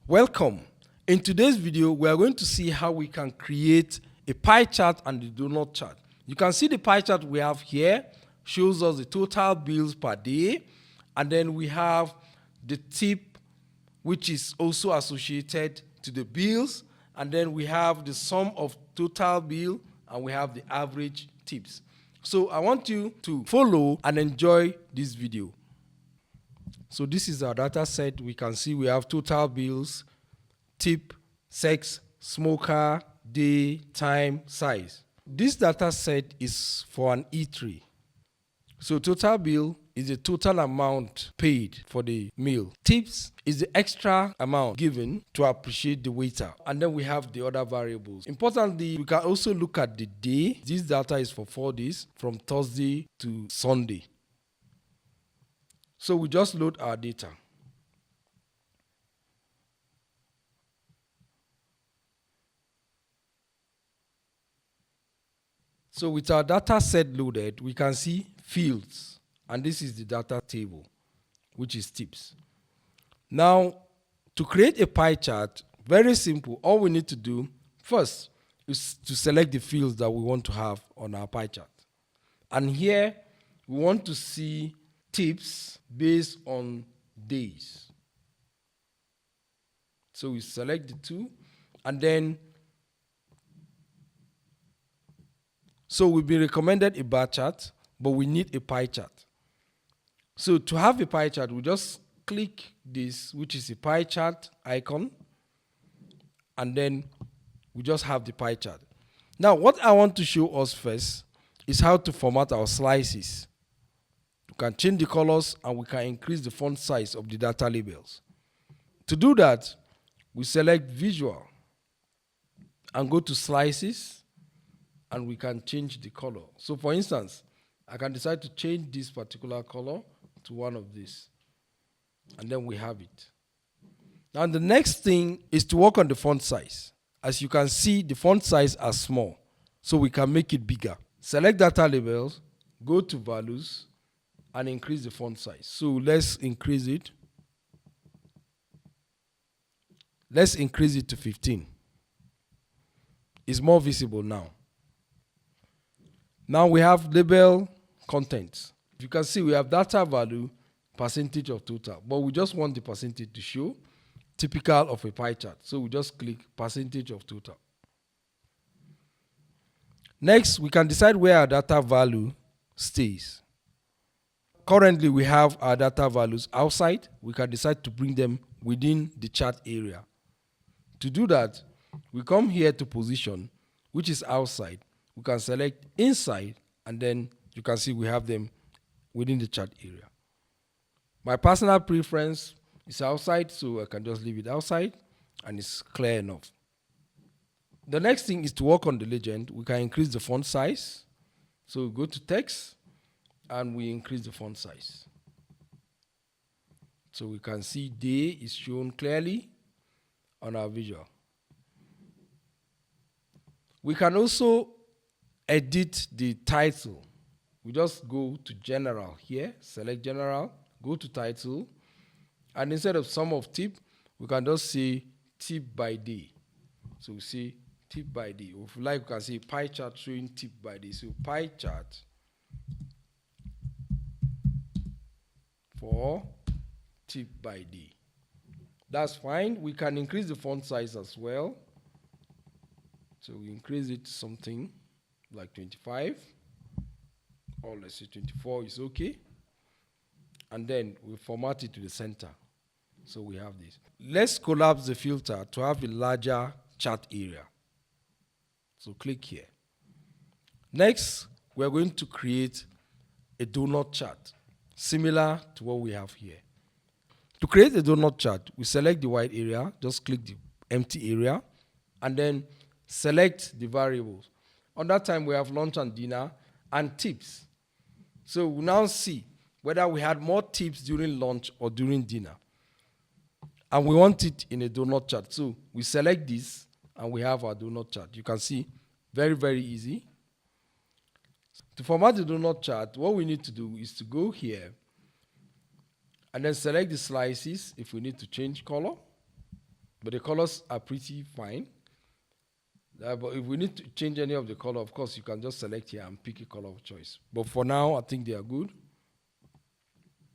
Welcome. In today's video, we are going to see how we can create a pie chart and the donut chart. You can see the pie chart we have here shows us the total bills per day, and then we have the tip which is also associated to the bills, and then we have the sum of total bill and we have the average tips. So I want you to follow and enjoy this video. So this is our data set. We can see we have total bills, tip, sex, smoker, day, time, size. This data set is for an eatery. So total bill is the total amount paid for the meal. Tips is the extra amount given to appreciate the waiter. And then we have the other variables. Importantly, we can also look at the day. This data is for 4 days, from Thursday to Sunday. So we just load our data. So with our data set loaded, we can see fields, and this is the data table, which is tips. Now, to create a pie chart, very simple. All we need to do first is to select the fields that we want to have on our pie chart. And here, we want to see tips based on days. So we select the two, and then so we've been recommended a bar chart, but we need a pie chart. So to have a pie chart, we just click this, which is a pie chart icon, and then we just have the pie chart. Now, what I want to show us first is how to format our slices. We can change the colors and we can increase the font size of the data labels. To do that, we select Visual and go to Slices, and we can change the color. So for instance, I can decide to change this particular color to one of these, and then we have it. Now the next thing is to work on the font size. As you can see, the font size are small, so we can make it bigger. Select data labels, go to values, and increase the font size. So let's increase it. Let's increase it to 15. It's more visible now. Now we have label contents. You can see we have data value, percentage of total, but we just want the percentage to show, typical of a pie chart. So we just click percentage of total. Next, we can decide where our data value stays. Currently, we have our data values outside. We can decide to bring them within the chart area. To do that, we come here to position, which is outside. We can select inside, and then you can see we have them within the chart area. My personal preference is outside, so I can just leave it outside, and it's clear enough. The next thing is to work on the legend. We can increase the font size. So we go to text, and we increase the font size. So we can see day is shown clearly on our visual. We can also edit the title. We just go to general here, select general, go to title, and instead of sum of tip, we can just say tip by day. So we say tip by day. Or if you like, we can say pie chart showing tip by day. So pie chart for tip by day. That's fine. We can increase the font size as well. So we increase it to something like 25, or let's say 24 is okay. And then we format it to the center. So we have this. Let's collapse the filter to have a larger chart area. So click here. Next, we're going to create a donut chart, similar to what we have here. To create a donut chart, we select the white area, just click the empty area, and then select the variables. On that time, we have lunch and dinner and tips. So we now see whether we had more tips during lunch or during dinner. And we want it in a donut chart. So we select this, and we have our donut chart. You can see, very, very easy. To format the donut chart, what we need to do is to go here and then select the slices if we need to change color. but the colors are pretty fine. But if we need to change any of the color, of course, you can just select here and pick a color of choice. But for now, I think they are good.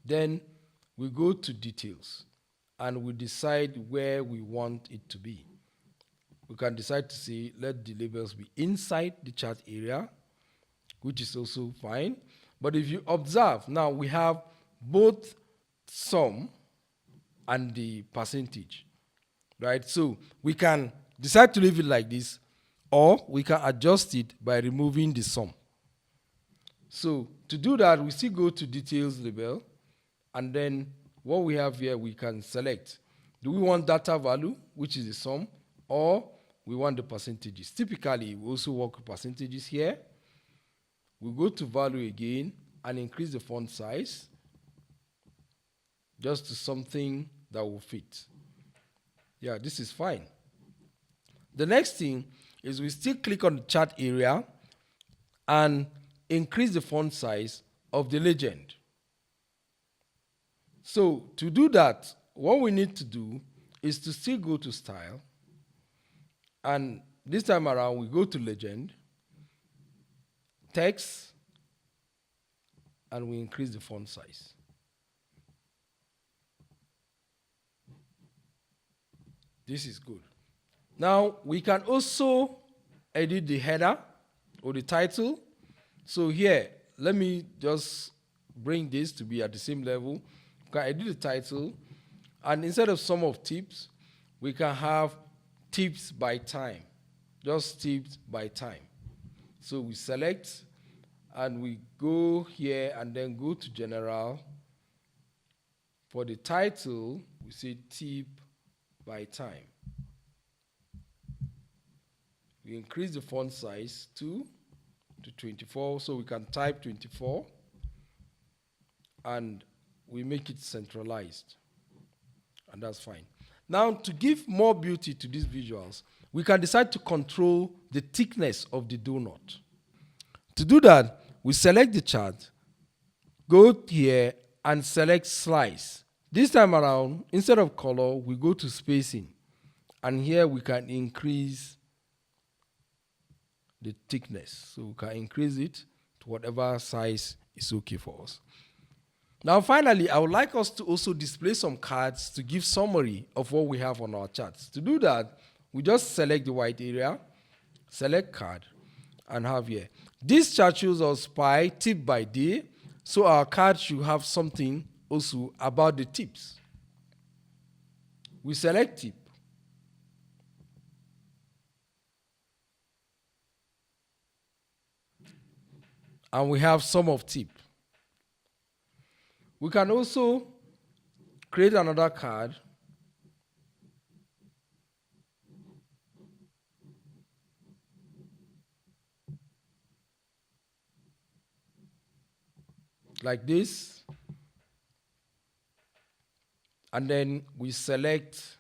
Then we go to details and we decide where we want it to be. We can decide to say, let the labels be inside the chart area, which is also fine. But if you observe, now we have both sum and the percentage, right? So we can decide to leave it like this, or we can adjust it by removing the sum. So to do that, we still go to details label, and then what we have here, we can select. Do we want data value, which is the sum, or we want the percentages? Typically, we also work with percentages here. We go to value again and increase the font size just to something that will fit. Yeah, this is fine. The next thing is we still click on the chart area and increase the font size of the legend. So to do that, what we need to do is to still go to style, and this time around we go to legend, text, and we increase the font size. This is good. Now we can also edit the header or the title. So here, let me just bring this to be at the same level. We can edit the title, and instead of sum of tips, we can have tips by time, just tips by time. So we select and we go here and then go to general. For the title, we say tip by time. We increase the font size to 24, so we can type 24, and we make it centralized, and that's fine. Now, to give more beauty to these visuals, we can decide to control the thickness of the donut. To do that, we select the chart, go here and select slice. This time around, instead of color, we go to spacing, and here we can increase the thickness. So we can increase it to whatever size is okay for us. Now finally, I would like us to also display some cards to give summary of what we have on our charts. To do that, we just select the white area, select card, and have here. This chart shows us by tip by day, so our card should have something also about the tips. We select tip. And we have sum of tip. We can also create another card like this, and then we select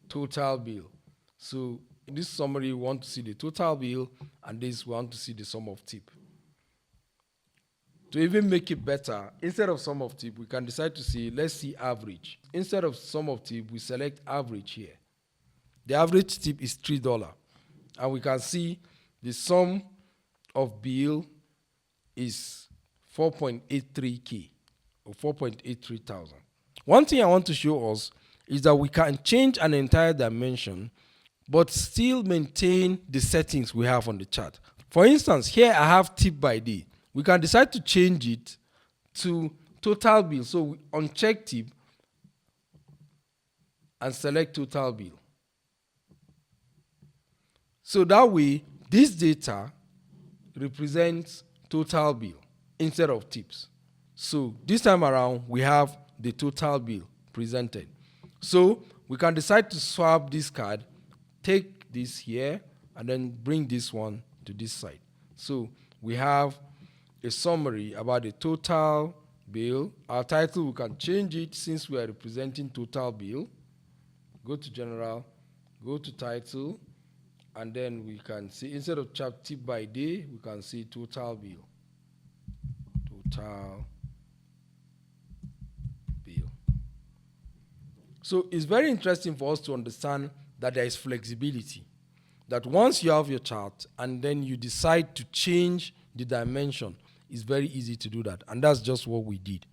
total bill. So in this summary, we want to see the total bill, and this we want to see the sum of tip. To even make it better, instead of sum of tip, we can decide to say, let's see average. Instead of sum of tip, we select average here. The average tip is $3. And we can see the sum of bill is 4.83K or 4.83 thousand. One thing I want to show us is that we can change an entire dimension but still maintain the settings we have on the chart. For instance, here I have tip by day. We can decide to change it to total bill. So we uncheck tip and select total bill. So that way, this data represents total bill instead of tips. So this time around, we have the total bill presented. So we can decide to swap this card, take this here, and then bring this one to this side. So we have a summary about the total bill. Our title, we can change it since we are representing total bill. Go to general, go to title, and then we can see, instead of chart tip by day, we can see total bill. Total bill. So So it's very interesting for us to understand that there is flexibility. That once you have your chart and then you decide to change the dimension, it's very easy to do that. And that's just what we did.